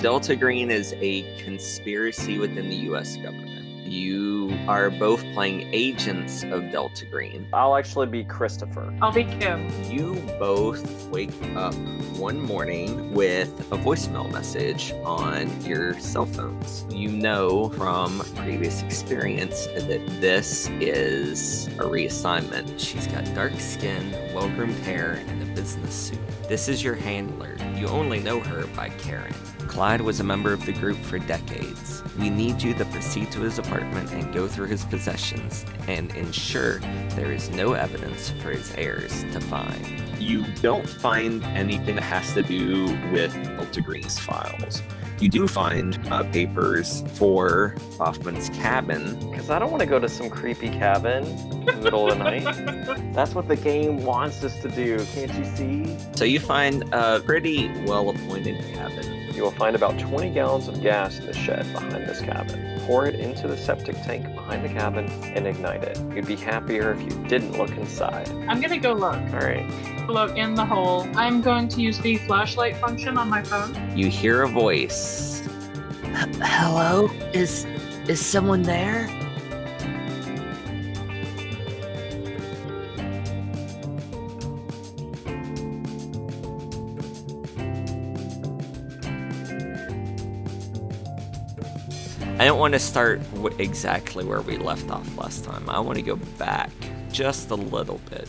Delta Green is a conspiracy within the U.S. government. You are both playing agents of Delta Green. I'll actually be Christopher. I'll be Kim. You both wake up one morning with a voicemail message on your cell phones. You know from previous experience that this is a reassignment. She's got dark skin, well-groomed hair, and a business suit. This is your handler. You only know her by Karen. Clyde was a member of the group for decades. We need you to proceed to his apartment and go through his possessions and ensure there is no evidence for his heirs to find. You don't find anything that has to do with Delta Green's files. You do find papers for Hoffman's cabin. Because I don't want to go to some creepy cabin in the middle of the night. That's what the game wants us to do, can't you see? So you find a pretty well-appointed cabin. You will find about 20 gallons of gas in the shed behind this cabin. Pour it into the septic tank behind the cabin and ignite it. You'd be happier if you didn't look inside. I'm gonna go look. Alright. Look in the hole. I'm going to use the flashlight function on my phone. You hear a voice. Hello? Is someone there? I don't want to start exactly where we left off last time. I want to go back just a little bit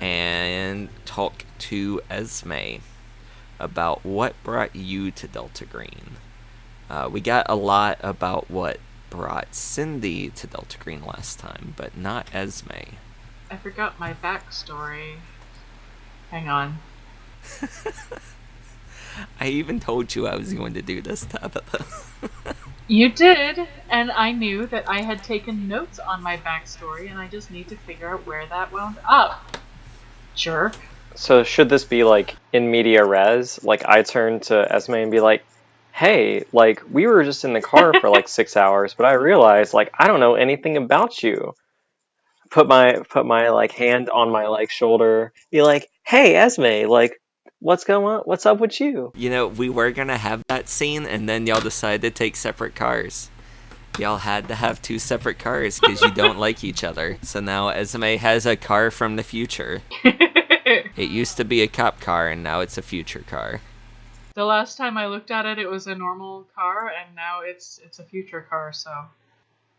and talk to Esme about what brought you to Delta Green. We got a lot about what brought Cindy to Delta Green last time, but not Esme. I forgot my backstory. Hang on. I even told you I was going to do this, Tabitha. You did, and I knew that I had taken notes on my backstory, and I just need to figure out where that wound up. Jerk. So should this be like in media res? Like I turn to Esme and be like, hey, like we were just in the car for like 6 hours, but I realized like I don't know anything about you. Put my like hand on my like shoulder, be like, hey Esme, like what's going on? What's up with you? You know, we were going to have that scene, and then y'all decided to take separate cars. Y'all had to have two separate cars because you don't like each other. So now Esme has a car from the future. It used to be a cop car, and now it's a future car. The last time I looked at it, it was a normal car, and now it's a future car, so...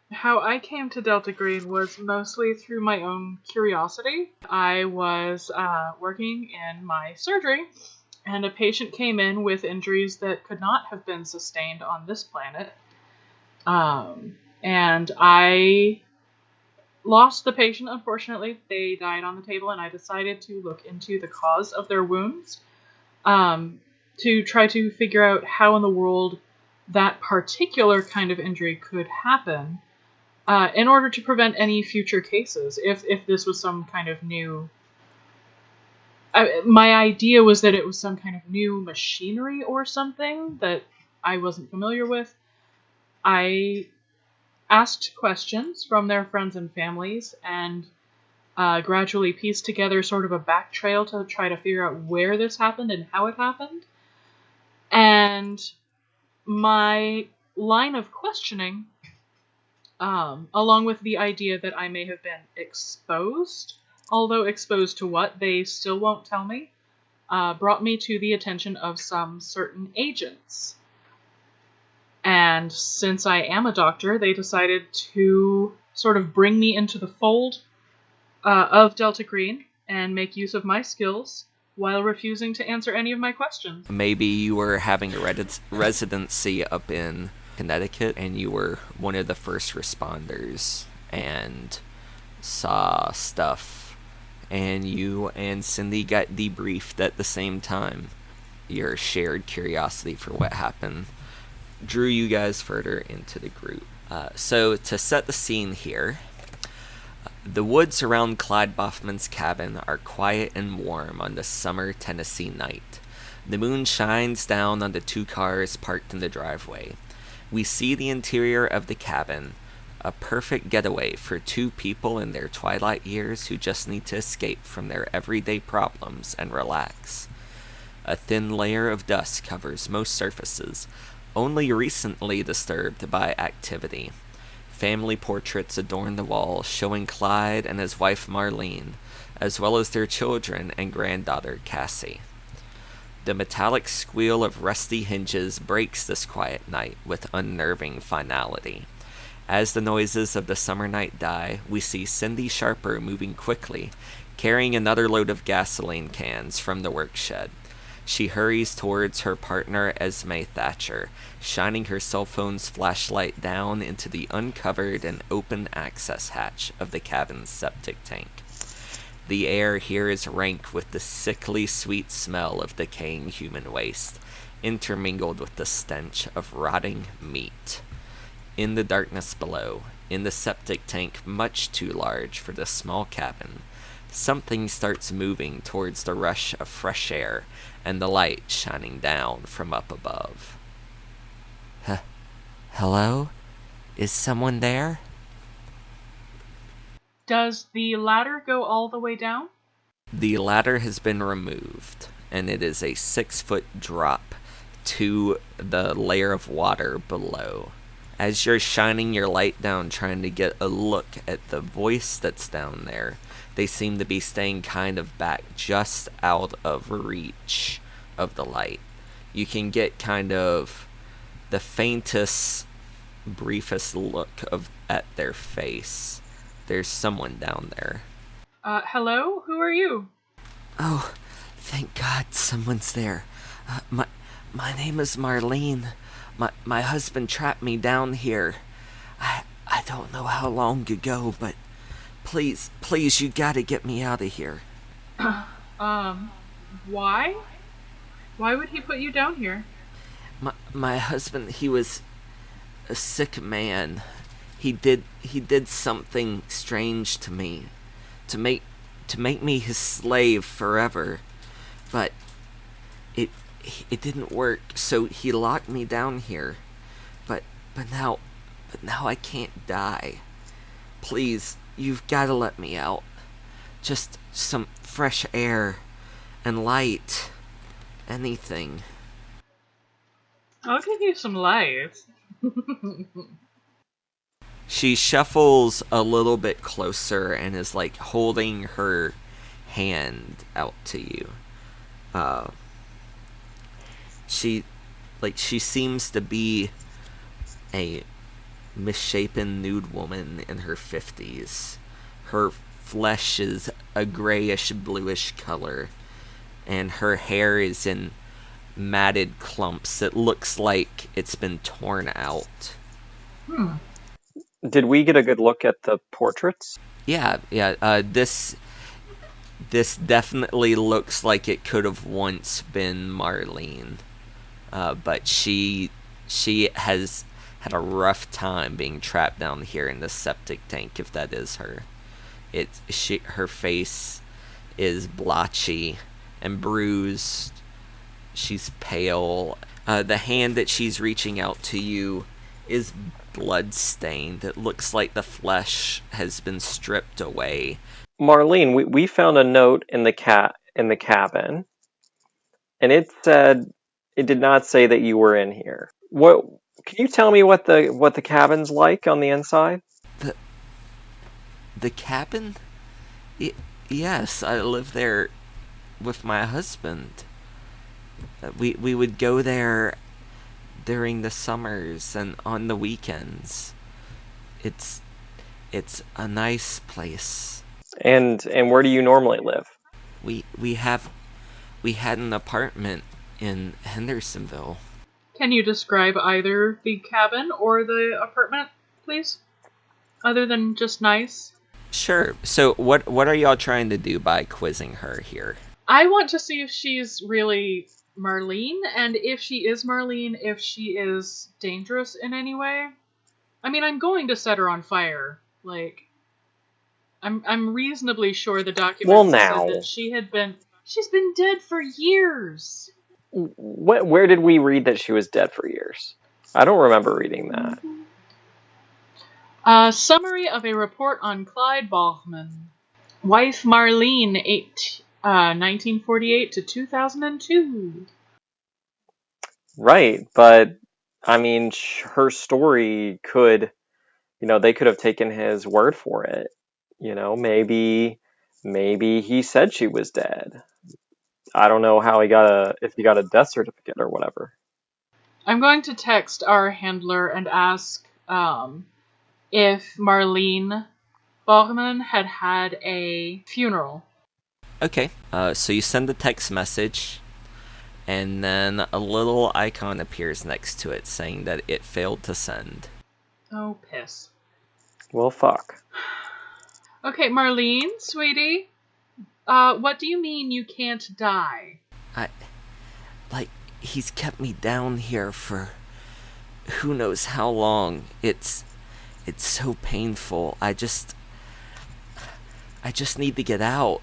How I came to Delta Green was mostly through my own curiosity. I was working in my surgery, and a patient came in with injuries that could not have been sustained on this planet. And I lost the patient, unfortunately. They died on the table, and I decided to look into the cause of their wounds to try to figure out how in the world that particular kind of injury could happen. In order to prevent any future cases, if this was some kind of new... my idea was that it was some kind of new machinery or something that I wasn't familiar with. I asked questions from their friends and families and gradually pieced together sort of a back trail to try to figure out where this happened and how it happened. And my line of questioning... along with the idea that I may have been exposed, although exposed to what, they still won't tell me, brought me to the attention of some certain agents. And since I am a doctor, they decided to sort of bring me into the fold of Delta Green and make use of my skills while refusing to answer any of my questions. Maybe you were having a residency up in Connecticut, and you were one of the first responders and saw stuff, and you and Cindy got debriefed at the same time. Your shared curiosity for what happened drew you guys further into the group. So to set the scene here, the woods around Clyde Boffman's cabin are quiet and warm on the summer Tennessee night. The moon shines down on the two cars parked in the driveway. We see the interior of the cabin, a perfect getaway for two people in their twilight years who just need to escape from their everyday problems and relax. A thin layer of dust covers most surfaces, only recently disturbed by activity. Family portraits adorn the walls, showing Clyde and his wife Marlene, as well as their children and granddaughter Cassie. The metallic squeal of rusty hinges breaks this quiet night with unnerving finality. As the noises of the summer night die, we see Cindy Sharper moving quickly, carrying another load of gasoline cans from the workshed. She hurries towards her partner Esme Thatcher, shining her cell phone's flashlight down into the uncovered and open access hatch of the cabin's septic tank. The air here is rank with the sickly sweet smell of decaying human waste, intermingled with the stench of rotting meat. In the darkness below, in the septic tank much too large for the small cabin, something starts moving towards the rush of fresh air and the light shining down from up above. Hello? Is someone there? Does the ladder go all the way down? The ladder has been removed, and it is a 6-foot drop to the layer of water below. As you're shining your light down trying to get a look at the voice that's down there, they seem to be staying kind of back just out of reach of the light. You can get kind of the faintest, briefest look at their face. There's someone down there. Hello? Who are you? Oh, thank God someone's there. My name is Marlene. My husband trapped me down here. I don't know how long ago, but please, you gotta get me out of here. Why? Why would he put you down here? My husband, he was a sick man. He did something strange to me, to make me his slave forever. But it didn't work, so he locked me down here. But now I can't die. Please, you've got to let me out. Just some fresh air and light. Anything. I'll give you some light. She shuffles a little bit closer and is like holding her hand out to you. She seems to be a misshapen nude woman in her 50s. Her flesh is a grayish bluish color, and her hair is in matted clumps. It looks like it's been torn out. Did we get a good look at the portraits? Yeah. This definitely looks like it could have once been Marlene. But she has had a rough time being trapped down here in the septic tank, if that is her. Her face is blotchy and bruised. She's pale. The hand that she's reaching out to you is blood-stained. It looks like the flesh has been stripped away. Marlene, we found a note in the cabin, and it did not say that you were in here. What can you tell me what the cabin's like on the inside? The cabin? Yes, I live there with my husband. We would go there during the summers and on the weekends. It's a nice place. And where do you normally live? We had an apartment in Hendersonville. Can you describe either the cabin or the apartment, please? Other than just nice? Sure. So what are y'all trying to do by quizzing her here? I want to see if she's really Marlene, and if she is Marlene, if she is dangerous in any way. I mean, I'm going to set her on fire. Like, I'm reasonably sure the documents said that she's been dead for years. Where did we read that she was dead for years? I don't remember reading that. Summary of a report on Clyde Bachman. Wife Marlene, 1948 to 2002. Right, but I mean, her story could, they could have taken his word for it. Maybe he said she was dead. I don't know how if he got a death certificate or whatever. I'm going to text our handler and ask if Marlene Borgman had a funeral. Okay. So you send a text message, and then a little icon appears next to it saying that it failed to send. Oh, piss. Well, fuck. Okay, Marlene, sweetie. What do you mean you can't die? He's kept me down here for who knows how long. It's so painful. I just need to get out.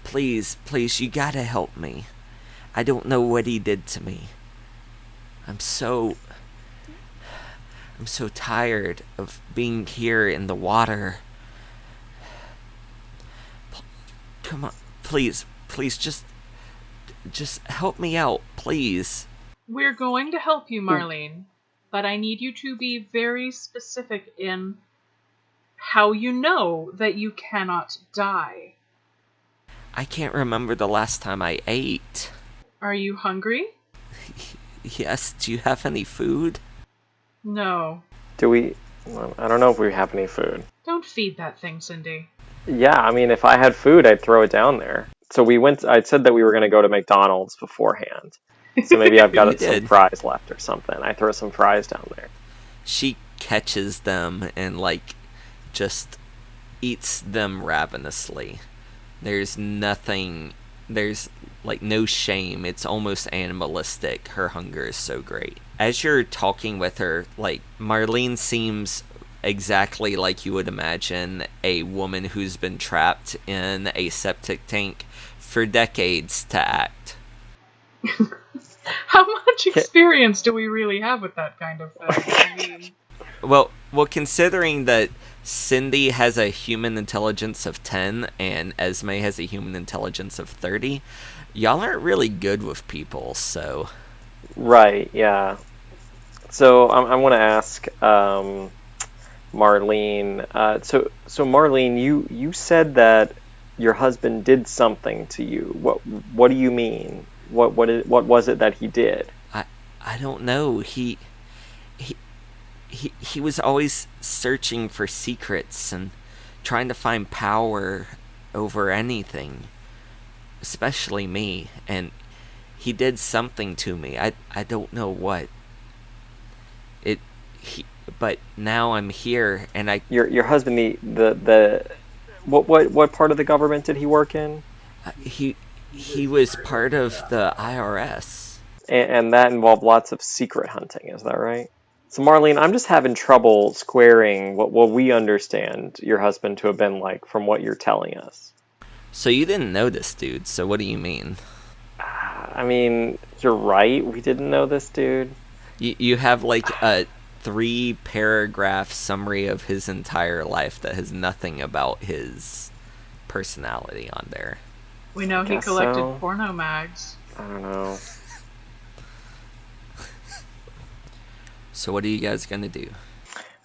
Please, you gotta help me. I don't know what he did to me. I'm so tired of being here in the water. Come on, please, just help me out, please. We're going to help you, Marlene, but I need you to be very specific in how you know that you cannot die. I can't remember the last time I ate. Are you hungry? Yes, do you have any food? No. I don't know if we have any food. Don't feed that thing, Cindy. Yeah, I mean, if I had food, I'd throw it down there. So I said that we were going to go to McDonald's beforehand. So maybe I've got some fries left or something. I throw some fries down there. She catches them and, just eats them ravenously. There's no shame. It's almost animalistic. Her hunger is so great. As you're talking with her, Marlene seems exactly like you would imagine a woman who's been trapped in a septic tank for decades to act. How much experience do we really have with that kind of thing? I mean... Well, considering that Cindy has a human intelligence of 10 and Esme has a human intelligence of 30, y'all aren't really good with people, so... Right, yeah. So I want to ask Marlene. So Marlene, you said that your husband did something to you. What do you mean? What was it that he did? I don't know. He was always searching for secrets and trying to find power over anything, especially me, and he did something to me. I don't know what. But now I'm here, and Your husband, what part of the government did he work in? He was part of the IRS. And that involved lots of secret hunting, is that right? So Marlene, I'm just having trouble squaring what we understand your husband to have been like from what you're telling us. So you didn't know this dude, so what do you mean? I mean, you're right, we didn't know this dude. You have a 3-paragraph summary of his entire life that has nothing about his personality on there. We know he collected porno mags. I don't know. So what are you guys gonna do?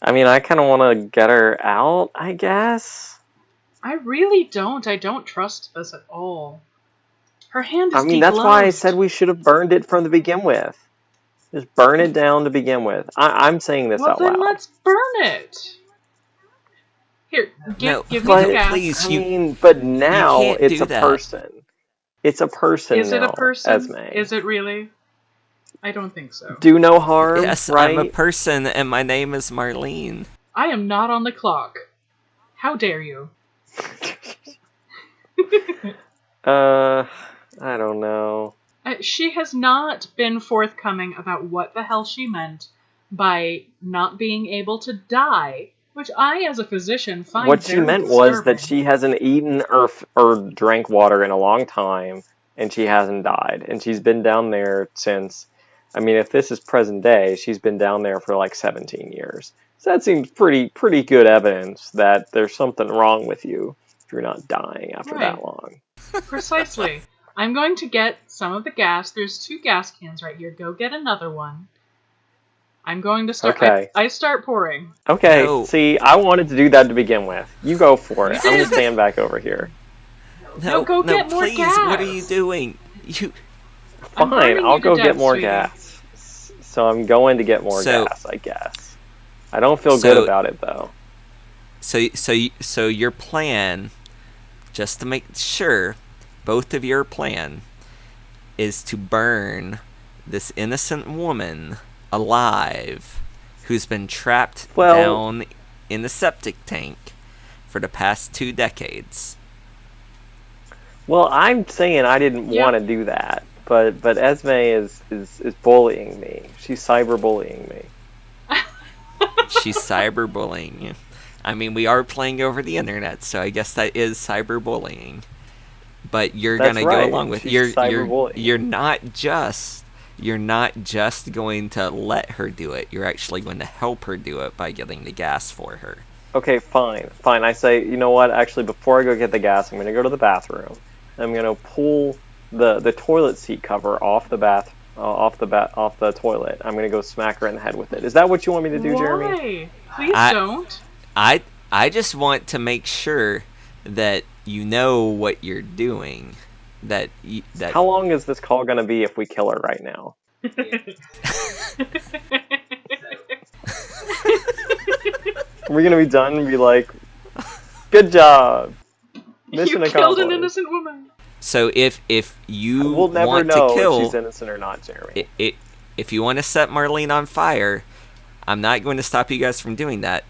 I mean, I kind of want to get her out, I guess. I really don't. I don't trust this at all. Her hand is degloved. That's why I said we should have burned it from the begin with. Just burn it down to begin with. I'm saying this out loud. Well, then let's burn it. Here, give me the gas. Please, but now it's a person. It's a person. Is it a person? Esme. Is it really? I don't think so. Do no harm. Yes, right? I'm a person, and my name is Marlene. I am not on the clock. How dare you? I don't know. She has not been forthcoming about what the hell she meant by not being able to die, which I, as a physician, find what very she meant disturbing. was that she hasn't eaten or drank water in a long time, and she hasn't died, and she's been down there since. I mean, if this is present day, she's been down there for 17 years. So that seems pretty good evidence that there's something wrong with you if you're not dying after that long. Precisely. I'm going to get some of the gas. There's 2 gas cans right here. Go get another one. I'm going to start. Okay. I start pouring. Okay, No. see, I wanted to do that to begin with. You go for You it. I'm gonna did. stand back over here. No, go get more please, what are you gas. doing? You I'm Fine, burning I'll you to go death, get more sweetie. gas. So I'm going to get more So- gas, I guess. I don't feel So- good about it though. so your plan, just to make sure, both of your plan is to burn this innocent woman alive who's been trapped Well- down in the septic tank for the past 2 decades. Well, I'm saying I didn't Yeah. want to do that, but Esme is bullying me. She's cyberbullying me. She's cyberbullying you. I mean, we are playing over the internet, so I guess that is cyberbullying. But you're That's gonna right. go along with She's you're cyberbullying. you're not just going to let her do it. You're actually going to help her do it by getting the gas for her. Okay, fine. I say, you know what? Actually, before I go get the gas, I'm gonna go to the bathroom. I'm gonna pull the toilet seat cover off the toilet. I'm gonna go smack her in the head with it. Is that what you want me to do, Jeremy? Why? Please I- don't. I just want to make sure that you know what you're doing. That How long is this call gonna be if we kill her right now? Are we gonna be done and be like, good job, mission You accomplished? killed an innocent woman. So if you We'll never want know to kill, if she's innocent or not, Jeremy. if you want to set Marlene on fire, I'm not going to stop you guys from doing that.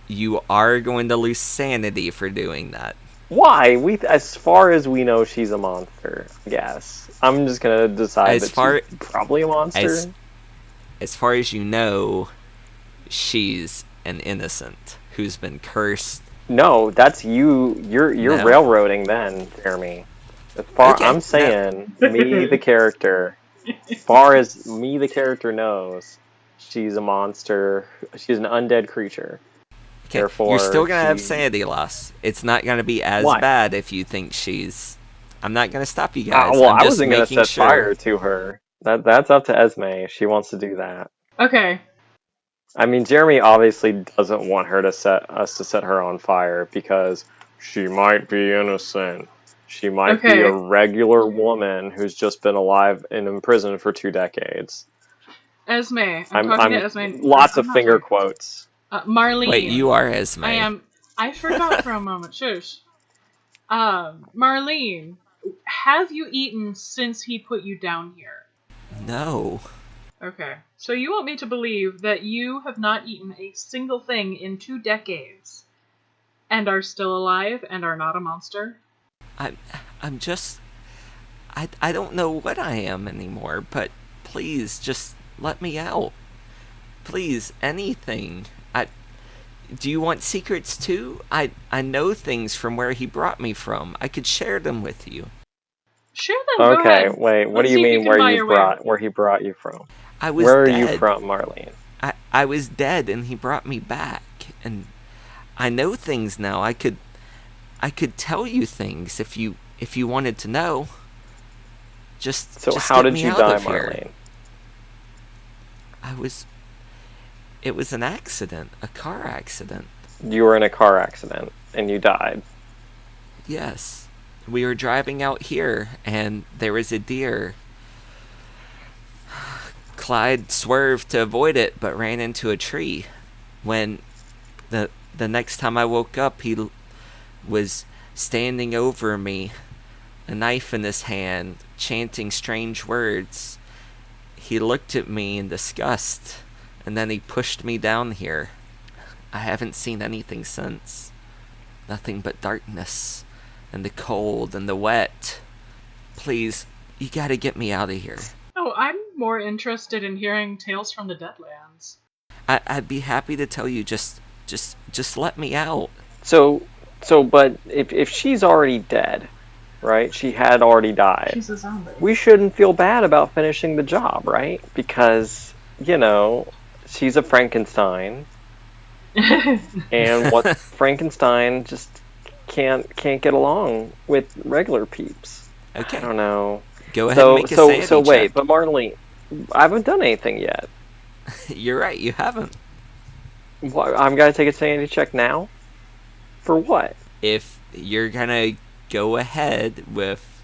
You are going to lose sanity for doing that. Why? As far as we know, she's a monster. I guess I'm just gonna decide she's probably a monster. As far as you know, she's an innocent who's been cursed. No, that's you. You're No. railroading then, Jeremy. As far Okay, I'm saying, me the character. As far as me the character knows, she's a monster. She's an undead creature. Okay, Therefore, you're still gonna have she- sanity loss. It's not gonna be as Why? bad if you think she's. I'm not gonna stop you guys. well, I'm I just wasn't gonna making set sure. fire to her. That's up to Esme if she wants to do that. Okay. I mean, Jeremy obviously doesn't want her to set her on fire because she might be innocent. She might be Okay. a regular woman who's just been alive and in prison for 2 decades. Esme. I'm talking to Esme. Lots I'm of not finger sure. quotes. Marlene. Wait, you are Esme. I am. I forgot for a moment. Shush. Marlene, have you eaten since he put you down here? No. Okay. So you want me to believe that you have not eaten a single thing in 2 decades and are still alive and are not a monster? I'm just. I don't know what I am anymore, but please just let me out. Please, anything. Do you want secrets too? I know things from where he brought me from. I could share them with you. Share them. Go Okay, ahead. wait. What Let's do you see if mean can buy your way. where he brought you from? I was Where are dead. you from, Marlene? I was dead and he brought me back, and I know things now. I could tell you things if you wanted to know. Just how get did me you out die, of here. Marlene? It was an accident, a car accident. You were in a car accident and you died. Yes. We were driving out here and there was a deer. Clyde swerved to avoid it but ran into a tree. When the next time I woke up, he was standing over me, a knife in his hand, chanting strange words. He looked at me in disgust, and then he pushed me down here. I haven't seen anything since. Nothing but darkness, and the cold, and the wet. Please, you gotta get me out of here. Oh, I'm more interested in hearing tales from the Deadlands. I'd be happy to tell you, just let me out. But if she's already dead, right? She had already died. She's a zombie. We shouldn't feel bad about finishing the job, right? Because, she's a Frankenstein. And what Frankenstein just can't get along with regular peeps. Okay. I don't know. Go ahead and make a sanity So wait, check. but Marlene, I haven't done anything yet. You're right, you haven't. What, I'm gonna take a sanity check now? For what? If you're gonna go ahead with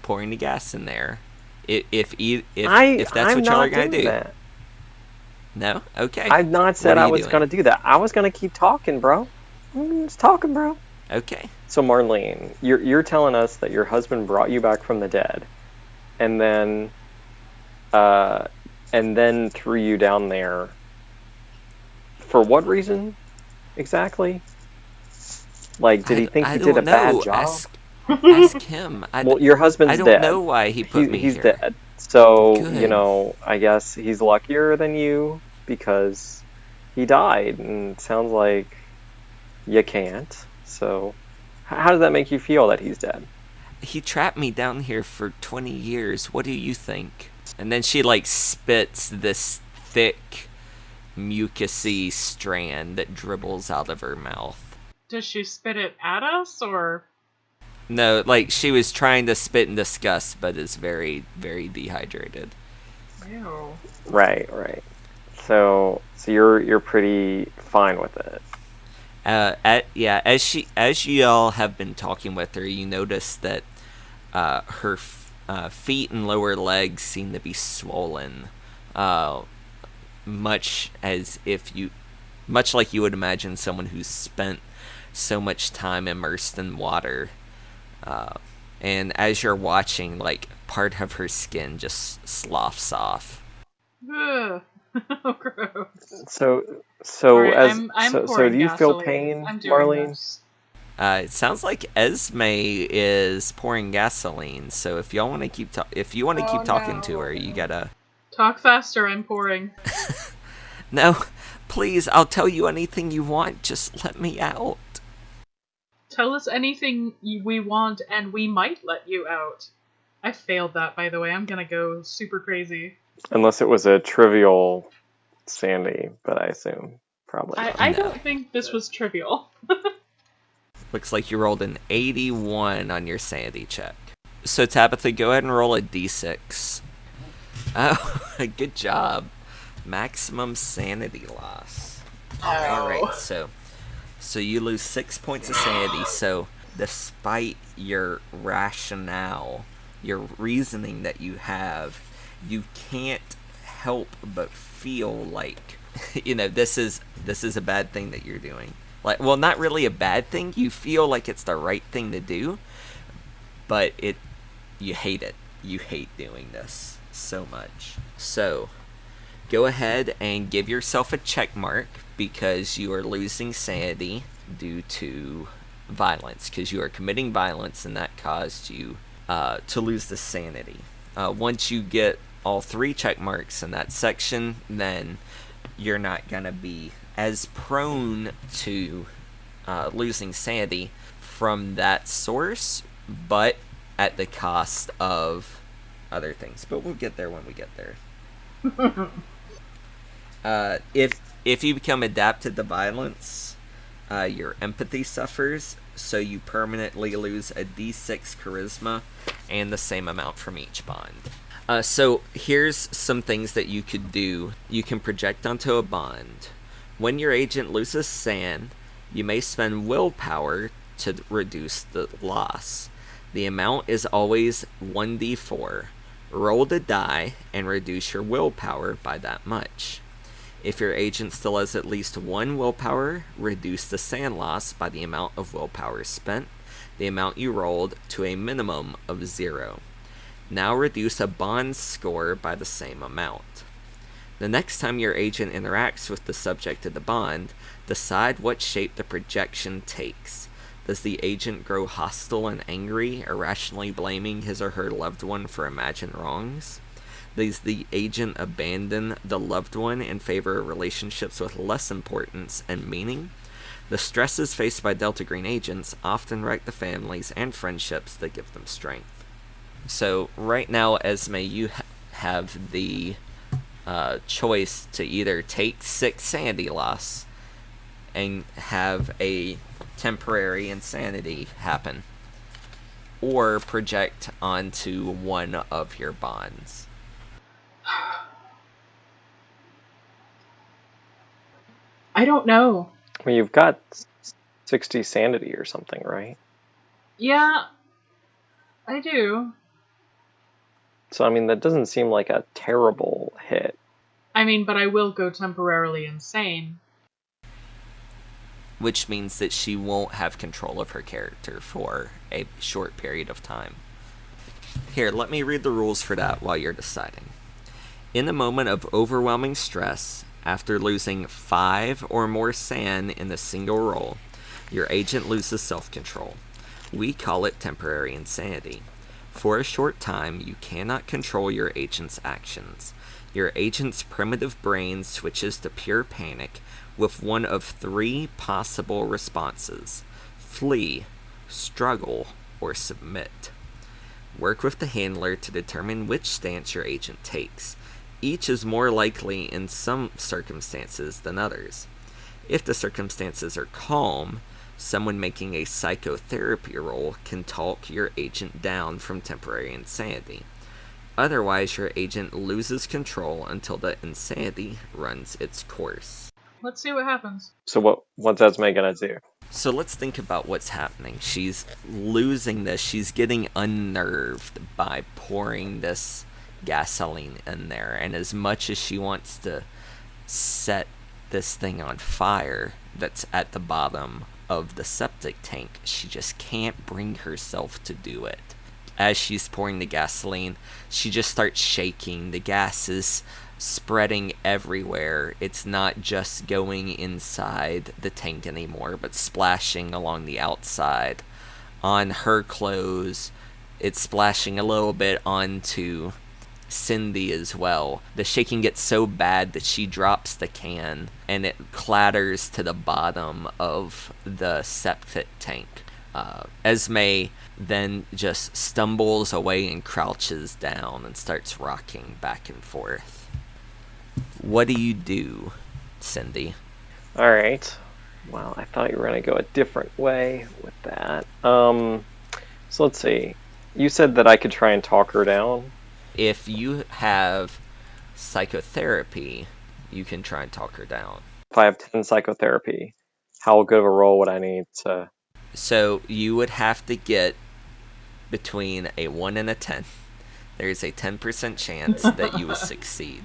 pouring the gas in there, if that's what y'all are gonna do. That. No? Okay. I've not said I was doing? gonna do that. I was gonna keep talking, bro. I'm just talking, bro. Okay. So Marlene, you're telling us that your husband brought you back from the dead, and then threw you down there. For what reason, exactly? Like, did he think you did a bad job? Ask him. Well, your husband's dead. I don't know why he put me he's here. Dead. So, Good. I guess he's luckier than you because he died, and it sounds like you can't. So, how does that make you feel that he's dead? He trapped me down here for 20 years. What do you think? And then she, spits this thick, mucusy strand that dribbles out of her mouth. Does she spit it at us, or? No, she was trying to spit in disgust, but is very, very dehydrated. Ew. Right. So you're pretty fine with it. As you all have been talking with her, you notice that her feet and lower legs seem to be swollen, much like you would imagine someone who's spent so much time immersed in water. And as you're watching, part of her skin just sloughs off. Ugh. Gross. So right, do you feel pain, Marlene? This. It sounds like Esme is pouring gasoline. So if y'all want to keep talking to her, you gotta talk faster. I'm pouring. No, please. I'll tell you anything you want. Just let me out. Tell us anything we want, and we might let you out. I failed that, by the way. I'm gonna go super crazy. Unless it was a trivial Sandy, but I assume probably. I don't think this was trivial. Looks like you rolled an 81 on your sanity check. So Tabitha, go ahead and roll a d6. Oh, good job. Maximum sanity loss. All right, so you lose 6 points of sanity. So despite your rationale, your reasoning that you have, you can't help but feel like, this is a bad thing that you're doing. Not really a bad thing. You feel like it's the right thing to do, but you hate it. You hate doing this so much. So go ahead and give yourself a check mark because you are losing sanity due to violence, because you are committing violence and that caused you to lose the sanity. Once you get all 3 check marks in that section, then you're not going to be as prone to losing sanity from that source, but at the cost of other things. But we'll get there when we get there. If you become adapted to violence, your empathy suffers, so you permanently lose a d6 charisma and the same amount from each bond. So here's some things that you could do. You can project onto a bond. When your agent loses sand, you may spend willpower to reduce the loss. The amount is always 1d4. Roll the die and reduce your willpower by that much. If your agent still has at least 1 willpower, reduce the sand loss by the amount of willpower spent, the amount you rolled, to a minimum of 0. Now reduce a bond score by the same amount. The next time your agent interacts with the subject of the bond, decide what shape the projection takes. Does the agent grow hostile and angry, irrationally blaming his or her loved one for imagined wrongs? Does the agent abandon the loved one in favor of relationships with less importance and meaning? The stresses faced by Delta Green agents often wreck the families and friendships that give them strength. So right now, Esme, you have the choice to either take 6 sanity loss and have a temporary insanity happen, or project onto one of your bonds. I don't know. Well, you've got 60 sanity or something, right? Yeah, I do. So, I mean, that doesn't seem like a terrible hit. I mean, but I will go temporarily insane. Which means that she won't have control of her character for a short period of time. Here, let me read the rules for that while you're deciding. In a moment of overwhelming stress, after losing 5 or more SAN in a single roll, your agent loses self-control. We call it temporary insanity. For a short time, you cannot control your agent's actions. Your agent's primitive brain switches to pure panic with one of 3 possible responses: flee, struggle, or submit. Work with the handler to determine which stance your agent takes. Each is more likely in some circumstances than others. If the circumstances are calm, someone making a psychotherapy roll can talk your agent down from temporary insanity. Otherwise, your agent loses control until the insanity runs its course. Let's see what happens. So what's Esme gonna do? So let's think about what's happening. She's losing this. She's getting unnerved by pouring this gasoline in there. And as much as she wants to set this thing on fire that's at the bottom of the septic tank, she just can't bring herself to do it. As she's pouring the gasoline, she just starts shaking. The gas is spreading everywhere. It's not just going inside the tank anymore, but splashing along the outside, on her clothes. It's splashing a little bit onto Cindy as well. The shaking gets so bad that she drops the can and it clatters to the bottom of the septic tank. Esme then just stumbles away and crouches down and starts rocking back and forth. What do you do, Cindy? Alright. Well, I thought you were going to go a different way with that. So let's see. You said that I could try and talk her down? If you have psychotherapy, you can try and talk her down. If I have 10 psychotherapy, how good of a roll would I need to... So you would have to get between a 1 and a 10. There's a 10% chance that you will succeed.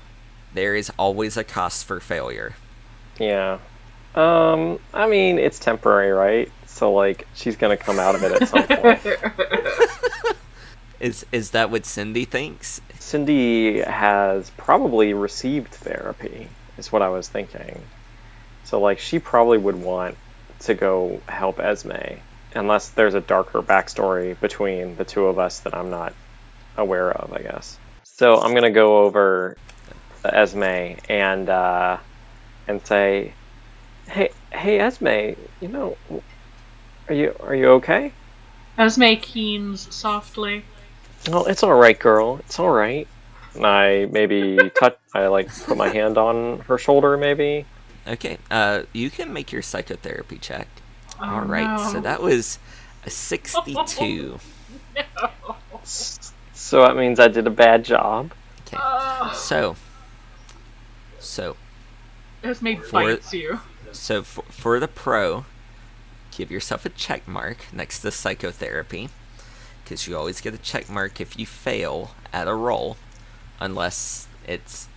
There is always a cost for failure. Yeah. I mean, it's temporary, right? So, like, she's gonna come out of it at some point. Is that what Cindy thinks? Cindy has probably received therapy, is what I was thinking. So, like, she probably would want to go help Esme, unless there's a darker backstory between the two of us that I'm not aware of, I guess. So I'm gonna go over to Esme and say, hey Esme, you know, are you okay? Esme keens softly. Oh, it's all right, girl. It's all right. And I maybe put my hand on her shoulder, maybe. Okay, you can make your psychotherapy check. Oh, All right, no. so that was a 62. No. So that means I did a bad job. Okay, so Esme bites you. So for the pro, give yourself a check mark next to psychotherapy, because you always get a check mark if you fail at a roll, unless it's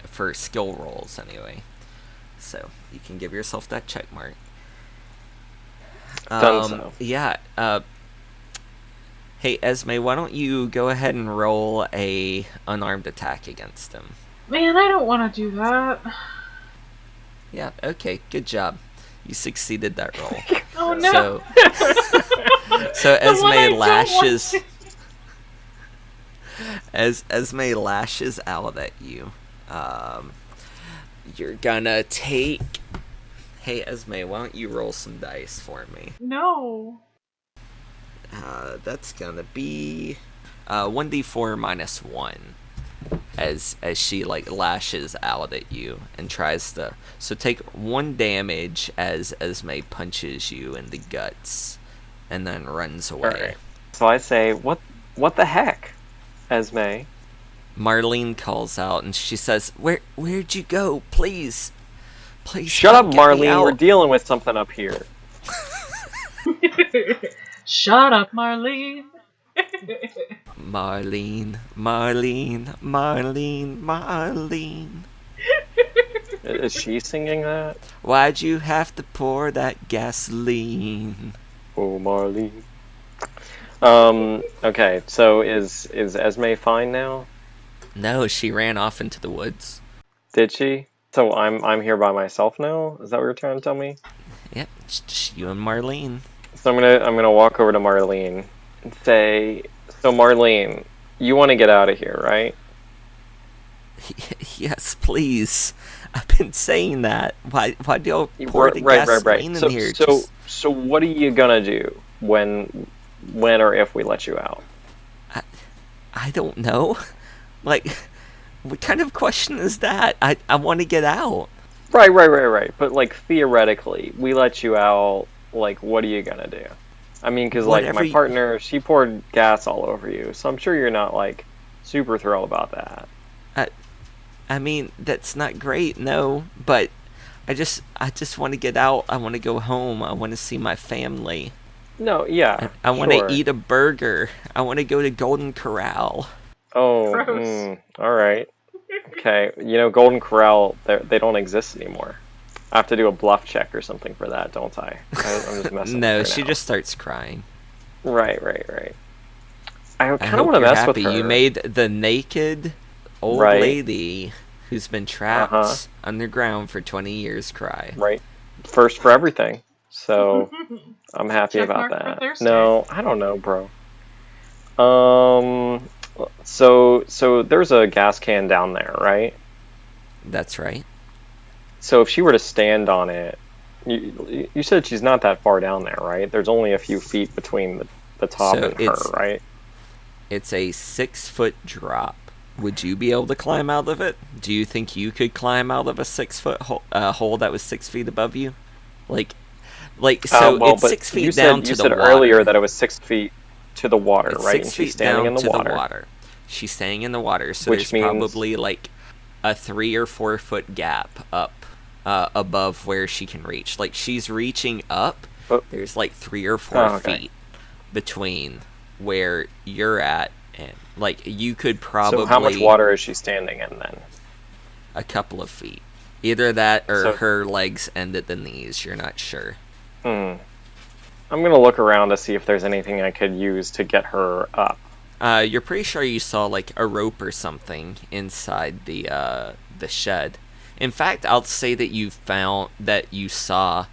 for skill rolls anyway. So you can give yourself that check mark. Done so. Yeah. Hey Esme, why don't you go ahead and roll a unarmed attack against him? Man, I don't want to do that. Yeah. Okay. Good job. You succeeded that roll. Oh no. So The one I Esme don't lashes. want As Esme lashes out at you, you're gonna take. Hey Esme, why don't you roll some dice for me? No. That's gonna be 1d4 minus 1. as she like lashes out at you and tries to. So take 1 damage as Esme punches you in the guts, and then runs away. Alright. So I say, what the heck, Esme? Marlene calls out and she says, "Where'd you go? Please, please." Shut up, come get me Marlene. out." We're dealing with something up here. Shut up, Marlene. Marlene, Marlene, Marlene, Marlene. Is she singing that? Why'd you have to pour that gasoline? Oh, Marlene. Okay, so is Esme fine now? No, she ran off into the woods. Did she? So I'm here by myself now? Is that what you're trying to tell me? Yep, it's just you and Marlene. So I'm gonna walk over to Marlene and say, so Marlene, you want to get out of here, right? Yes, please. I've been saying that. Why do y'all pour the gasoline in here? So what are you gonna do when or if we let you out? I don't know. Like, what kind of question is that? I want to get out. Right. But like theoretically, we let you out. Like, what are you gonna do? I mean, because like my partner, she poured gas all over you, so I'm sure you're not like super thrilled about that. I mean, that's not great, no. But I just want to get out. I want to go home. I want to see my family. No, yeah. I want to eat a burger. I want to go to Golden Corral. Oh, all right. Okay, you know, Golden Corral, they don't exist anymore. I have to do a bluff check or something for that, don't I? I'm just messing No, with her she now. just starts crying. Right. I kind of want to mess with her. You made the naked old lady who's been trapped underground for 20 years cry. Right. First for everything. So I'm happy about that. No, I don't know, bro. So there's a gas can down there, right? That's right. So if she were to stand on it, you said she's not that far down there, right? There's only a few feet between the top and her, right? It's a 6-foot drop. Would you be able to climb out of it? Do you think you could climb out of a 6-foot hole that was 6 feet above you? It's 6 feet down to the water. You said earlier that it was 6 feet to the water, it's right? 6 feet down to the water. She's standing in the water, so there's probably like a 3 or 4 foot gap up above where she can reach. Like, she's reaching up. There's like 3 or 4 feet between where you're at, and like you could probably. So how much water is she standing in then? A couple of feet. Either that or her legs end at the knees. You're not sure. I'm gonna look around to see if there's anything I could use to get her up. You're pretty sure you saw like a rope or something inside the shed. In fact, I'll say that you saw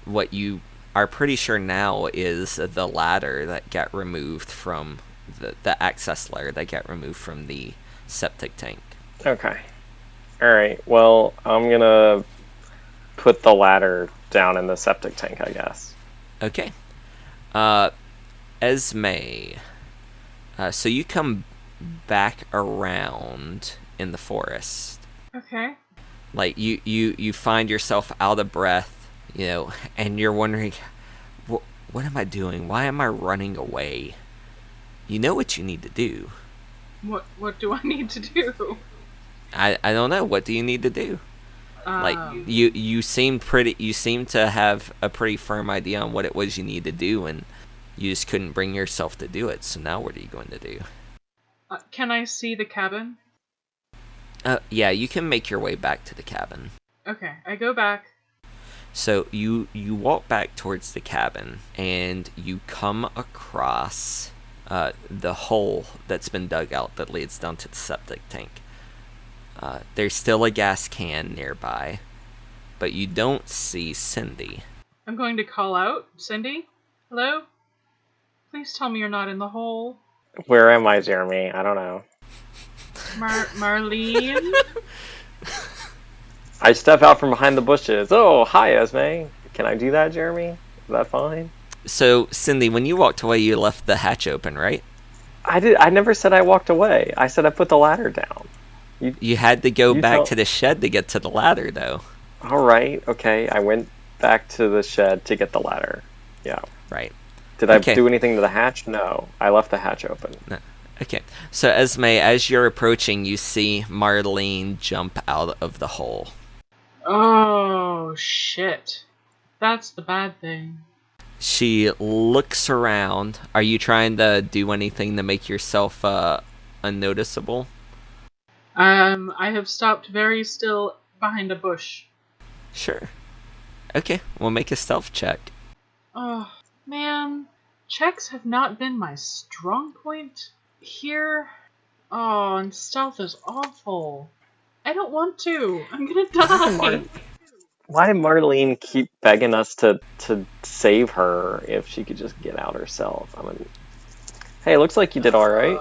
what you are pretty sure now is the ladder that got removed from the access ladder that got removed from the septic tank. Okay. Alright, well, I'm gonna put the ladder down in the septic tank, I guess. Okay. Esme. So you come back around in the forest. Okay. Like, you find yourself out of breath, you know, and you're wondering, what am I doing? Why am I running away? You know what you need to do. What do I need to do? I don't know. What do you need to do? Like, you seem to have a pretty firm idea on what it was you need to do, and you just couldn't bring yourself to do it. So now what are you going to do? Can I see the cabin? Yeah, you can make your way back to the cabin. Okay, I go back. So you walk back towards the cabin, and you come across the hole that's been dug out that leads down to the septic tank. There's still a gas can nearby, but you don't see Cindy. I'm going to call out. Cindy? Hello? Please tell me you're not in the hole. Where am I, Jeremy? I don't know. Marlene? I step out from behind the bushes. Oh, hi, Esme. Can I do that, Jeremy? Is that fine? So, Cindy, when you walked away, you left the hatch open, right? I never said I walked away. I said I put the ladder down. You had to go You back tell- to the shed to get to the ladder, though. All right, okay. I went back to the shed to get the ladder. Yeah. Right. Did I Okay. do anything to the hatch? No. I left the hatch open. No. Okay. So, Esme, as you're approaching, you see Marlene jump out of the hole. Oh, shit. That's the bad thing. She looks around. Are you trying to do anything to make yourself unnoticeable? I have stopped very still behind a bush. Sure. Okay, we'll make a stealth check. Oh, man. Checks have not been my strong point here. Oh, and stealth is awful. I don't want to. I'm gonna die. Why did Marlene keep begging us to save her if she could just get out herself? I mean, hey, it looks like you did all right.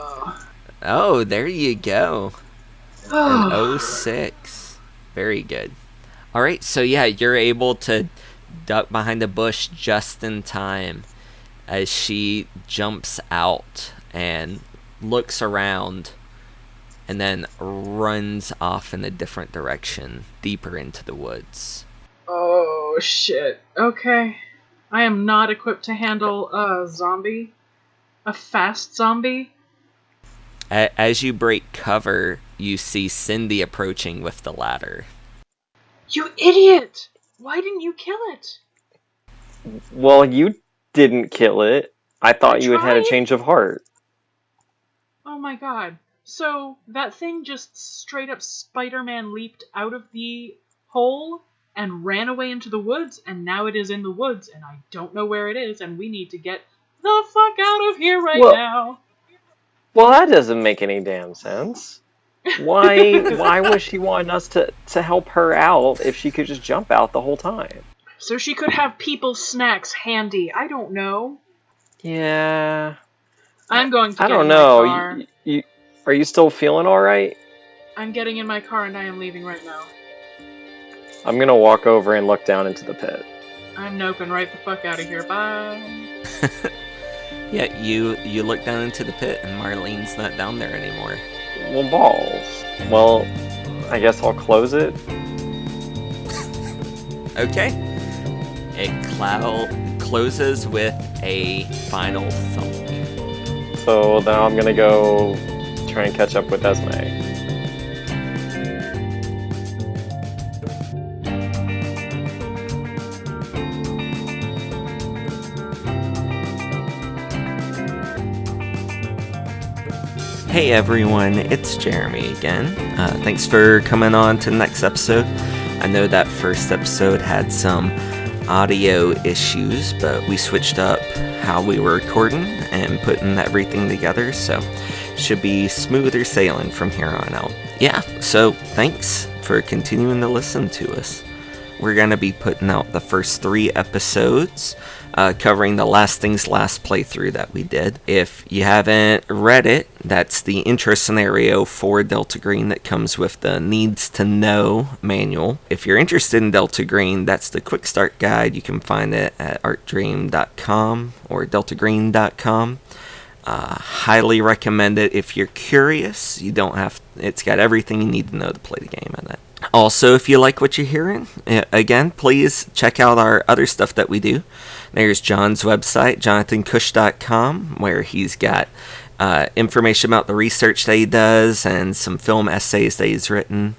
Oh, there you go. An Oh. 06. Very good. All right, so yeah, you're able to duck behind a bush just in time as she jumps out and looks around and then runs off in a different direction, deeper into the woods. Oh, shit. Okay. I am not equipped to handle a zombie. A fast zombie. As you break cover, you see Cindy approaching with the ladder. You idiot! Why didn't you kill it? Well, you didn't kill it. I thought you had a tried. change of heart. Oh my god. So, that thing just straight up Spider-Man leaped out of the hole and ran away into the woods, and now it is in the woods, and I don't know where it is, and we need to get the fuck out of here right now. Well, that doesn't make any damn sense. Why was she wanting us to help her out if she could just jump out the whole time? So she could have people's snacks handy. I don't know. Yeah. I'm going to I get don't in know. my car. You are you still feeling all right? I'm getting in my car and I am leaving right now. I'm gonna walk over and look down into the pit. I'm noping right the fuck out of here. Bye. Yeah, you look down into the pit and Marlene's not down there anymore. Well, balls. Well, I guess I'll close it. Okay. It closes with a final thump. So then I'm gonna go try and catch up with Esme. Hey everyone, it's Jeremy again. Thanks for coming on to the next episode. I know that first episode had some audio issues, but we switched up how we were recording and putting everything together, so should be smoother sailing from here on out. Yeah, so thanks for continuing to listen to us. We're going to be putting out the first 3 episodes, covering the Last Things Last playthrough that we did. If you haven't read it, that's the intro scenario for Delta Green that comes with the Needs to Know manual. If you're interested in Delta Green, that's the quick start guide. You can find it at artdream.com or deltagreen.com. Highly recommend it if you're curious. It's got everything you need to know to play the game in it. Also, if you like what you're hearing, again, please check out our other stuff that we do. There's John's website, jonathankush.com, where he's got information about the research that he does and some film essays that he's written.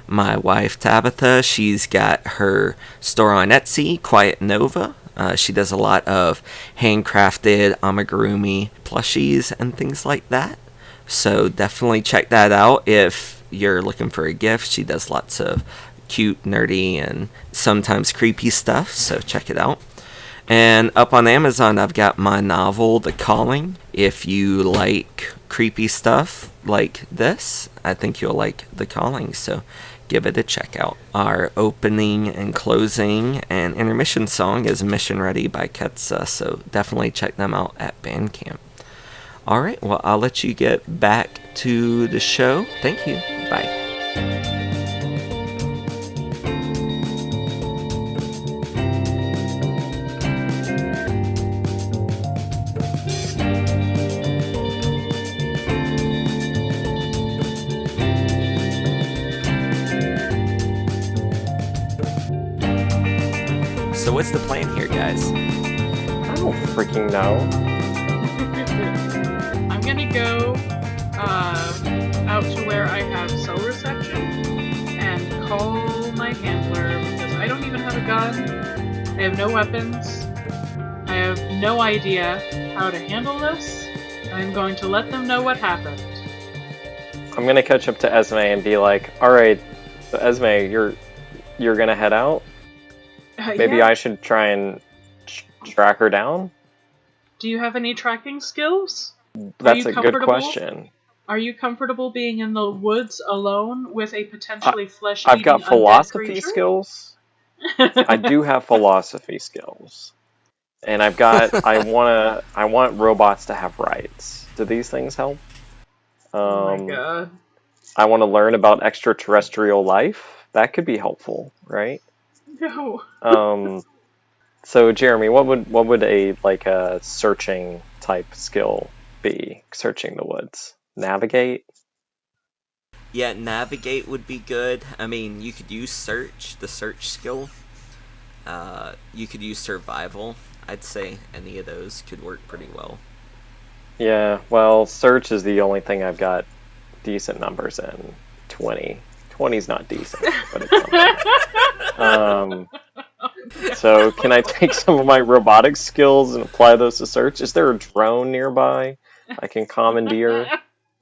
My wife, Tabitha, she's got her store on Etsy, Quiet Nova. She does a lot of handcrafted amigurumi plushies and things like that. So definitely check that out if you're looking for a gift. She does lots of cute, nerdy, and sometimes creepy stuff, so check it out. And up on Amazon, I've got my novel, The Calling. If you like creepy stuff like this, I think you'll like The Calling, so give it a check out. Our opening and closing and intermission song is Mission Ready by Ketsa, so definitely check them out at Bandcamp. Alright, well, I'll let you get back to the show. Thank you. Bye. So what's the plan here, guys? I don't freaking know. I'm gonna go out to where I have cell reception and call my handler because I don't even have a gun. I have no weapons. I have no idea how to handle this. I'm going to let them know what happened. I'm gonna catch up to Esme and be like, "Alright, so Esme, you're gonna head out? Maybe Yeah. I should try and track her down?" Do you have any tracking skills? That's a good question. Are you comfortable being in the woods alone with a potentially I've flesh-eating got undead philosophy creature? skills. I do have philosophy skills. And I want robots to have rights. Do these things help? Oh my god. I want to learn about extraterrestrial life. That could be helpful, right? No. So Jeremy, what would a searching type skill be? Searching the woods. Navigate? Yeah, navigate would be good. I mean, you could use search, the search skill. You could use survival. I'd say any of those could work pretty well. Yeah, well, search is the only thing I've got decent numbers in. 20. 20's not decent, but it's something. So can I take some of my robotics skills and apply those to search? Is there a drone nearby I can commandeer?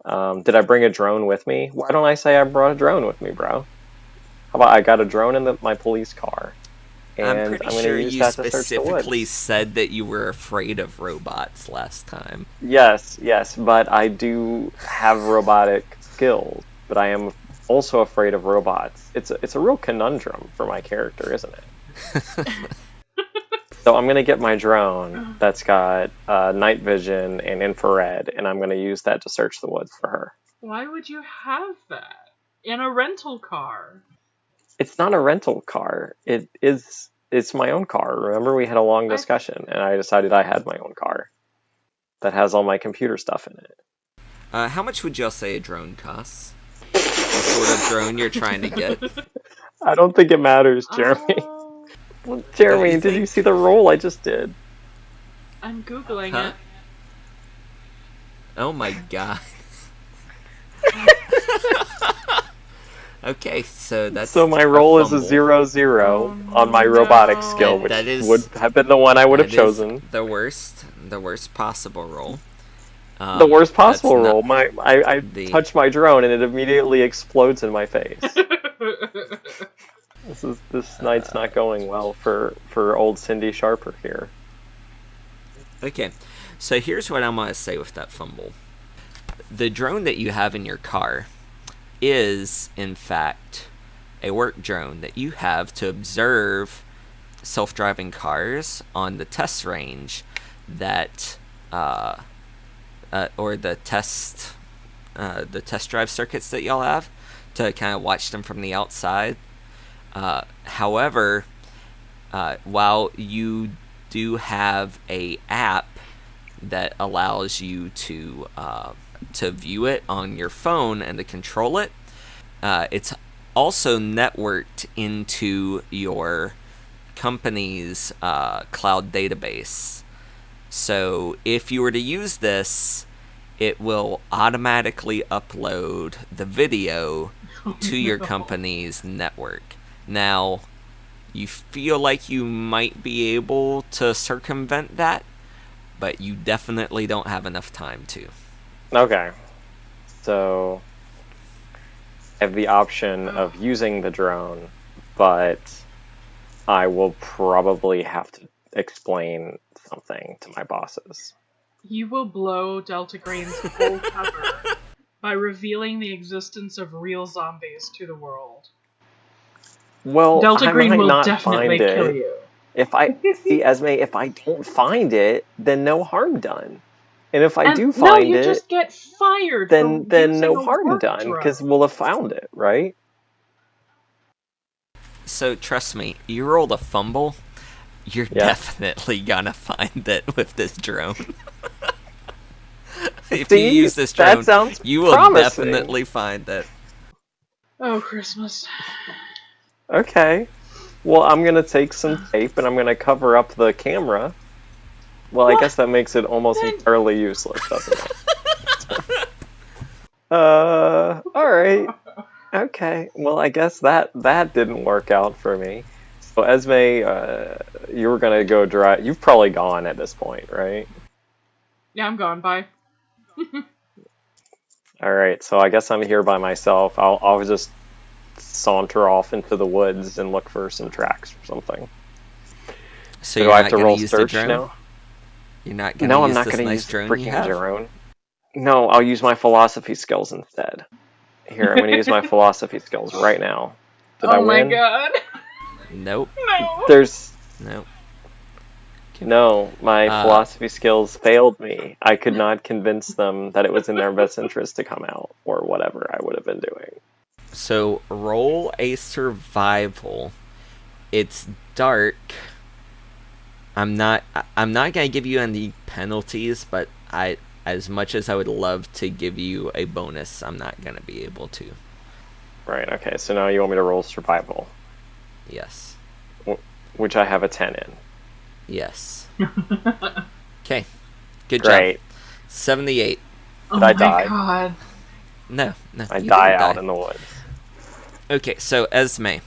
Did I bring a drone with me? Why don't I say I brought a drone with me, bro? How about I got a drone in my police car, and I'm pretty going to sure use you that to search the specifically woods. said that you were afraid of robots last time. Yes, but I do have robotic skills, but I am also afraid of robots. It's a real conundrum for my character, isn't it? So I'm going to get my drone that's got night vision and infrared, and I'm going to use that to search the woods for her. Why would you have that? In a rental car? It's not a rental car. It's my own car. Remember, we had a long discussion, and I decided I had my own car that has all my computer stuff in it. How much would y'all say a drone costs? The sort of drone you're trying to get? I don't think it matters, Jeremy. Well, Jeremy, did you see the roll I just did? I'm Googling Huh? it. Oh my god. Okay, so that's So my roll is a fumble. 0-0 on my robotic skill, which That is- would have been the one I would have That is chosen. the worst possible roll. The worst possible that's roll. not I touch my drone and it immediately explodes in my face. This night's not going well for old Cindy Sharper here. Okay, so here's what I'm gonna say with that fumble. The drone that you have in your car is, in fact, a work drone that you have to observe self-driving cars on the test range that, or the test drive circuits that y'all have, to kind of watch them from the outside. However, while you do have a app that allows you to view it on your phone and to control it, it's also networked into your company's cloud database. So if you were to use this, it will automatically upload the video to your company's network. Now, you feel like you might be able to circumvent that, but you definitely don't have enough time to. Okay. So I have the option of using the drone, but I will probably have to explain something to my bosses. You will blow Delta Green's whole cover by revealing the existence of real zombies to the world. Well, Delta I Green might will not definitely find kill it. you. If I see Esme, if I don't find it, then no harm done. And if I do No, find you it, just get fired then for using no a harm work done, drone. because we'll have found it, right? So trust me, you rolled a fumble, you're definitely gonna find it with this drone. If you use this drone, that sounds you will promising. definitely find it. Oh, Christmas. Okay. Well, I'm gonna take some tape and I'm gonna cover up the camera. Well, I What? guess that makes it almost Then- entirely useless, doesn't it? Alright. Okay. Well, I guess that didn't work out for me. So, Esme, you were gonna go drive. You've probably gone at this point, right? Yeah, I'm gone. Bye. Alright, so I guess I'm here by myself. I'll just saunter off into the woods and look for some tracks or something. So Do you're I have not to going roll to use the search drone? now? You're not going to No, I'm use not this going to nice use the drone you freaking have? drone. No, I'll use my philosophy skills instead. Here, I'm going to use my philosophy skills right now. Did I Oh my win? god. Nope. No. There's Nope. no, my Uh, philosophy skills failed me. I could not convince them that it was in their best interest to come out, or whatever I would have been doing. So roll a survival. It's dark. I'm not gonna give you any penalties, but as much as I would love to give you a bonus, I'm not gonna be able to. Right, okay, so now you want me to roll survival, Yes. which I have a 10 in. Yes. Okay. Good Great. job. 78. Oh Did I my die? god. No. I you die didn't out in the woods. Okay, so Esme.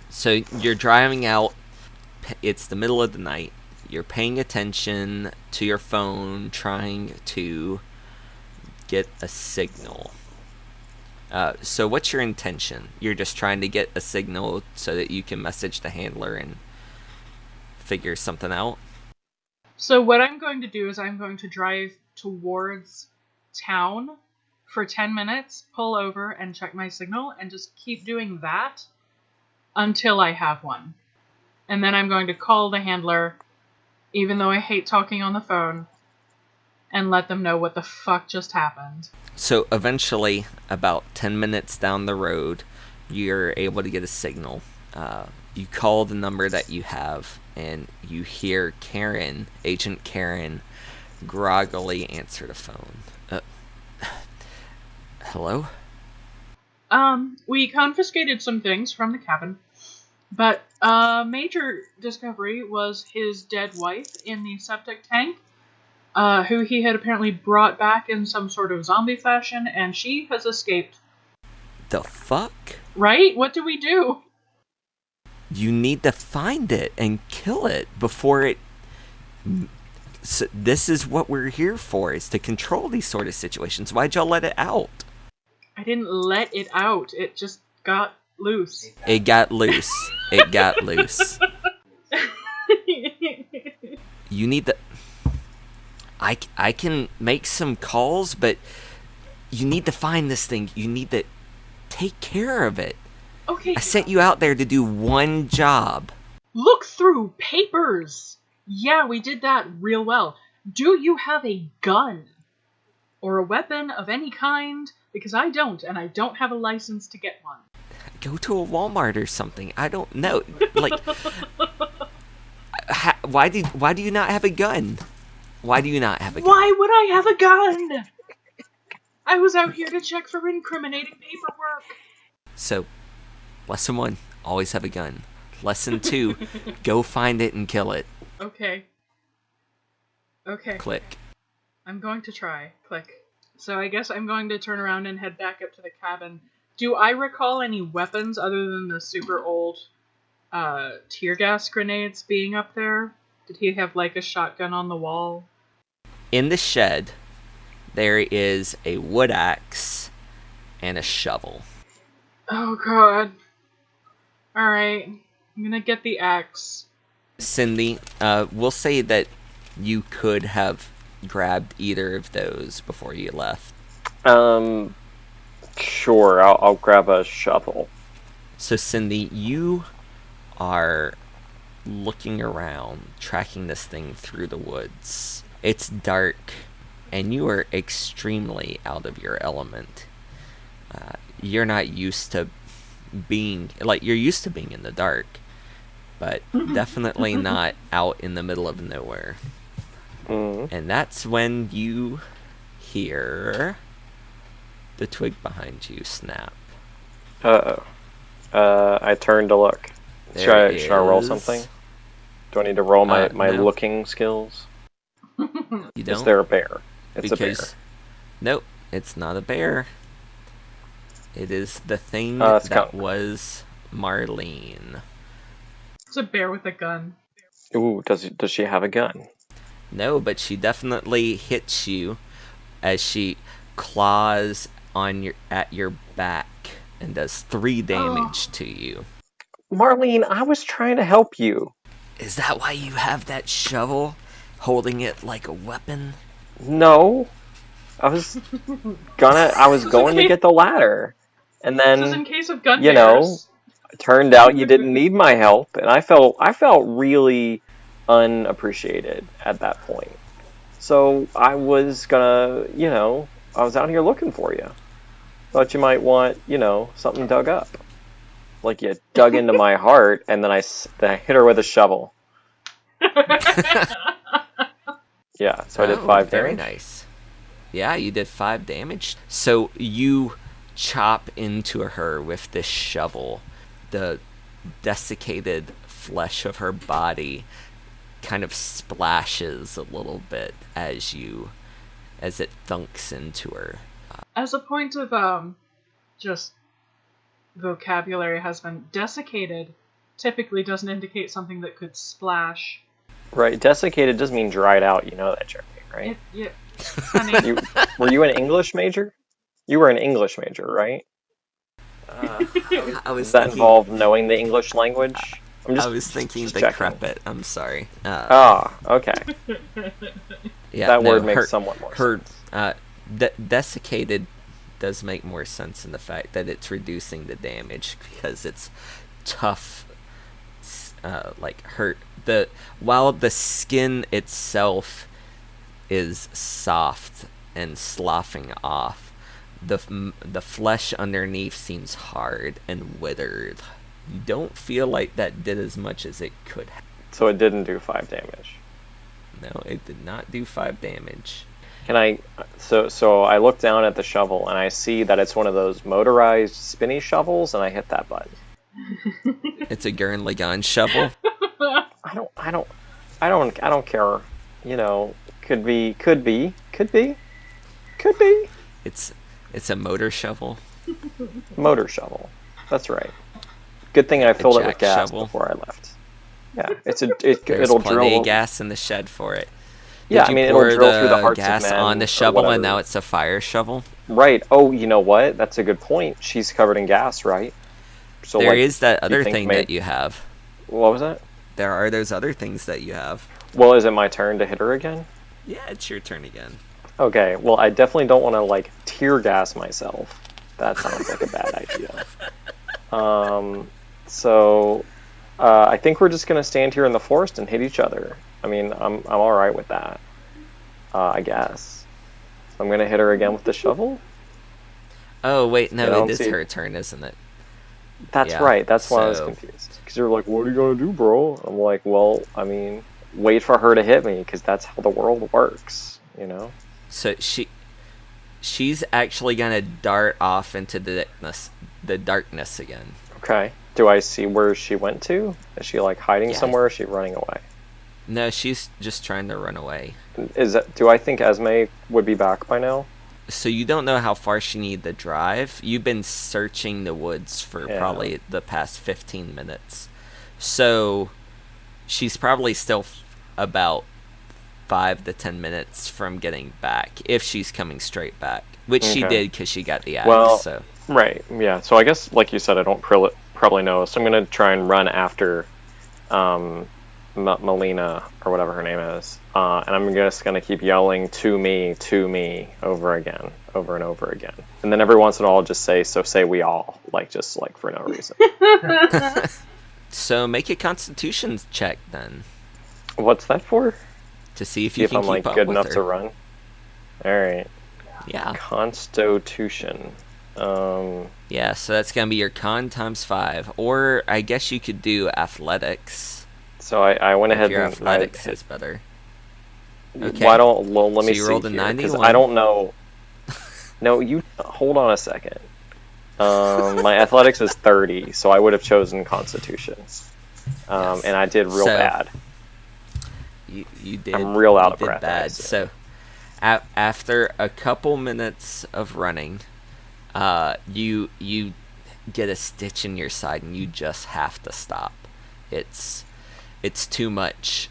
So you're driving out. It's the middle of the night. You're paying attention to your phone, trying to get a signal. So what's your intention? You're just trying to get a signal so that you can message the handler and figure something out? So what I'm going to do is I'm going to drive towards town for 10 minutes, pull over and check my signal, and just keep doing that until I have one. And then I'm going to call the handler, even though I hate talking on the phone, and let them know what the fuck just happened. So eventually, about 10 minutes down the road, you're able to get a signal. You call the number that you have, and you hear Karen, Agent Karen, groggily answer the phone. Hello? We confiscated some things from the cabin, but a major discovery was his dead wife in the septic tank, who he had apparently brought back in some sort of zombie fashion, and she has escaped. The fuck? Right? What do we do? You need to find it and kill it before it... So this is what we're here for, is to control these sort of situations. Why'd y'all let it out? I didn't let it out. It just got loose. It got loose. It got loose. You need to... I can make some calls, but you need to find this thing. You need to take care of it. Okay. I sent you out there to do one job. Look through papers. Yeah, we did that real well. Do you have a gun? Or a weapon of any kind? Because I don't, and I don't have a license to get one. Go to a Walmart or something. I don't know. Like, why do you not have a gun? Why do you not have a gun? Why would I have a gun? I was out here to check for incriminating paperwork. So, lesson 1, always have a gun. Lesson 2, go find it and kill it. Okay. Okay. Click. I'm going to try. Click. So I guess I'm going to turn around and head back up to the cabin. Do I recall any weapons other than the super old tear gas grenades being up there? Did he have like a shotgun on the wall? In the shed, there is a wood axe and a shovel. Oh god. Alright. I'm gonna get the axe. Cindy, we'll say that you could have grabbed either of those before you left. Sure, I'll grab a shovel. So Cindy, you are looking around, tracking this thing through the woods. It's dark, and you are extremely out of your element. You're not used to being, like, you're used to being in the dark, but definitely not out in the middle of nowhere. And that's when you hear the twig behind you snap. Uh-oh. I turn to look. There Should I roll is. something? Do I need to roll my No. looking skills? You don't? Is there a bear? It's a bear. Nope, it's not a bear. It is the thing It's that was Marlene. It's a bear with a gun. Ooh, does she have a gun? No, but she definitely hits you as she claws at your back and does 3 damage to you. Marlene, I was trying to help you. Is that why you have that shovel, holding it like a weapon? No, I was going to get the ladder, and This is in then case of gun you bears. know, it turned out you didn't need my help, and I felt really unappreciated at that point. So I was gonna, I was out here looking for you. Thought you might want, something dug up. Like you dug into my heart, and then I hit her with a shovel. Yeah, so I did 5 Very damage. nice. Yeah, you did 5 damage. So you chop into her with this shovel. The desiccated flesh of her body kind of splashes a little bit as it thunks into her. As a point of just vocabulary husband, desiccated typically doesn't indicate something that could splash. Right, desiccated does mean dried out. You know that, Jeremy, right? Yeah, honey. Were you an English major? You were an English major, right? I was Does that thinking, involve knowing the English language? I was thinking just decrepit. I'm sorry. Okay. Yeah, That no, word makes somewhat more sense. Desiccated does make more sense in the fact that it's reducing the damage because it's tough, hurt. While the skin itself is soft and sloughing off, the flesh underneath seems hard and withered. You don't feel like that did as much as it could have. So it didn't do 5 damage. No, it did not do 5 damage. Can I? So I look down at the shovel and I see that it's one of those motorized spinny shovels, and I hit that button. It's a Gurren Lagann shovel. I don't care. Could be. It's a motor shovel. Motor shovel. That's right. Good thing I filled it with jack gas shovel. before I left. Yeah, There's it'll plenty drill. of gas in the shed for it. Yeah, Did you it'll pour drill through the hearts gas of men on the or shovel and whatever. now it's a fire shovel? Right. Oh, you know what? That's a good point. She's covered in gas, right? So There is that other think thing that you have. What was that? There are those other things that you have. Well, is it my turn to hit her again? Yeah, it's your turn again. Okay. Well, I definitely don't want to tear gas myself. That sounds like a bad idea. So I think we're just gonna stand here in the forest and hit each other. I mean, I'm all right with that. I guess. So I'm gonna hit her again with the shovel. Oh, wait, I no, don't it is see- her turn, isn't it? That's Yeah, right. That's why I was so- confused. Because you're like, "What are you gonna do, bro?" I'm like, "Well, I mean, wait for her to hit me, because that's how the world works, you know." So she's actually gonna dart off into the darkness again. Okay. Do I see where she went to? Is she hiding Yeah. somewhere? Or is she running away? No, she's just trying to run away. Do I think Esme would be back by now? So you don't know how far she need to drive. You've been searching the woods for Yeah. probably the past 15 minutes. So she's probably still about 5 to 10 minutes from getting back, if she's coming straight back. Which she Okay. did because she got the axe. Well, so. Right. Yeah. So I guess, like you said, I don't probably know. So I'm gonna try and run after Melina or whatever her name is, and I'm just gonna keep yelling to me over again, over and over again, and then every once in a while I'll just say, "So say we all," just for no reason. So make a Constitution check then What's that for? to see if See you if can I'm keep up good with enough her. to run. All right. Yeah. Constitution. Yeah. So that's gonna be your con times 5, or I guess you could do athletics. So I went ahead If your and athletics is better. Okay. Why don't let me So you see rolled a here, 'cause 91. I don't know. No, you hold on a second. My athletics is 30, so I would have chosen Constitution. Yes. And I did real So, bad. You did. I'm real out you of did breath. bad. So, after a couple minutes of running, you get a stitch in your side, and you just have to stop. It's too much.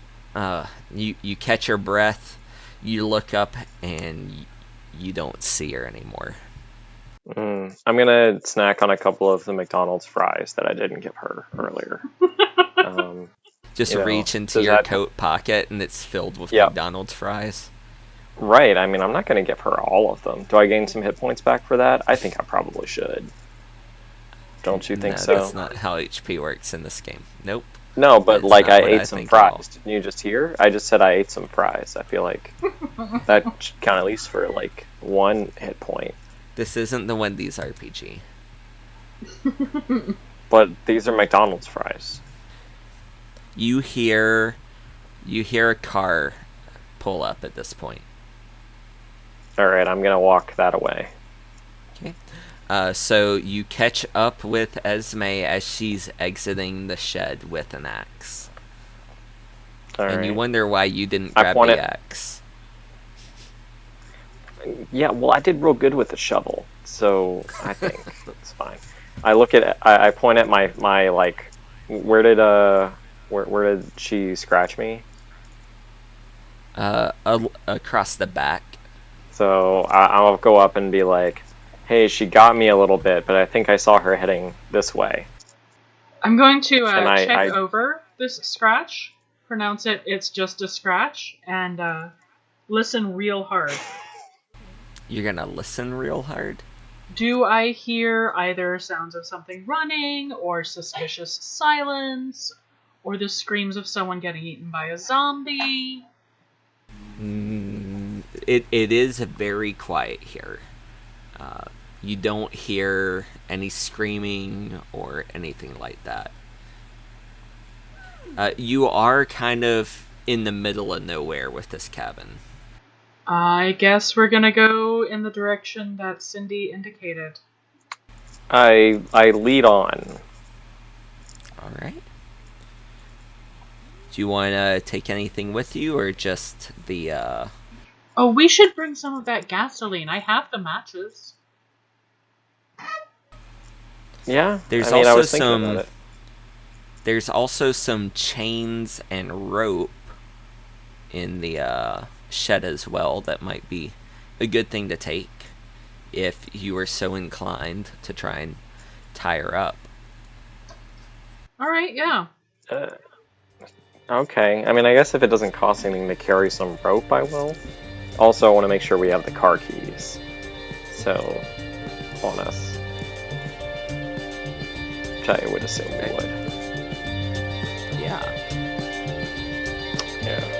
You catch your breath. You look up, and you don't see her anymore. I'm gonna snack on a couple of the McDonald's fries that I didn't give her earlier. Just reach into does your that- coat pocket, and it's filled with Yep. McDonald's fries. Right. I mean, I'm not gonna give her all of them. Do I gain some hit points back for that? I think I probably should. Don't you think No, so? that's not how HP works in this game. Nope. No, but That's like not I what ate I some think at all. fries. Didn't you just hear? I just said I ate some fries. I feel like that should count at least for like 1 hit point. This isn't the Wendy's RPG. But these are McDonald's fries. You hear a car pull up at this point. All right, I'm gonna walk that away. Okay. So you catch up with Esme as she's exiting the shed with an axe. All And you right. wonder why you didn't I grab point the it- axe. Yeah, well, I did real good with the shovel, so I think that's fine. I look at, I point at my like, where did she scratch me? Across the back. So I'll go up and be like, hey, she got me a little bit, but I think I saw her heading this way. I'm going to And check over this scratch, pronounce it's just a scratch, and listen real hard. You're gonna listen real hard? Do I hear either sounds of something running, or suspicious silence, or the screams of someone getting eaten by a zombie? It is very quiet here. You don't hear any screaming or anything like that. You are kind of in the middle of nowhere with this cabin. I guess we're gonna go in the direction that Cindy indicated. I lead on. All right. Do you want to take anything with you, or just the? Oh, we should bring some of that gasoline. I have the matches. Yeah, There's I mean, I also was thinking some. about it. There's also some chains and rope in the shed as well. That might be a good thing to take if you are so inclined to try and tie her up. All right, yeah. Okay, I mean, I guess if it doesn't cost anything to carry some rope, I will. Also, I want to make sure we have the car keys. So, on us. Which I would assume we would. Yeah. Yeah.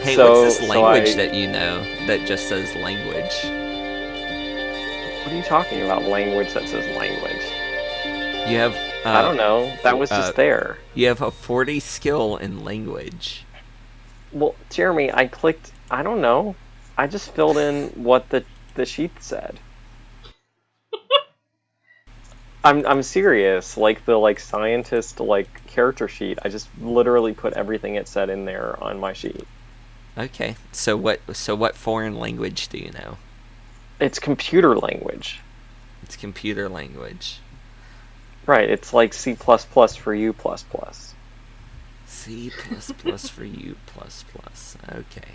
Hey, So- what's this so language I- that you know that just says language? What are you talking about? Language that says language? You have. I don't know. That was just there. You have a 40 skill in language. Well, Jeremy, I clicked. I don't know. I just filled in what the sheet said. I'm serious. Like the scientist character sheet. I just literally put everything it said in there on my sheet. Okay. So what foreign language do you know? It's computer language. It's computer language. Right. It's like C++ for U++. C++ for U++. Okay.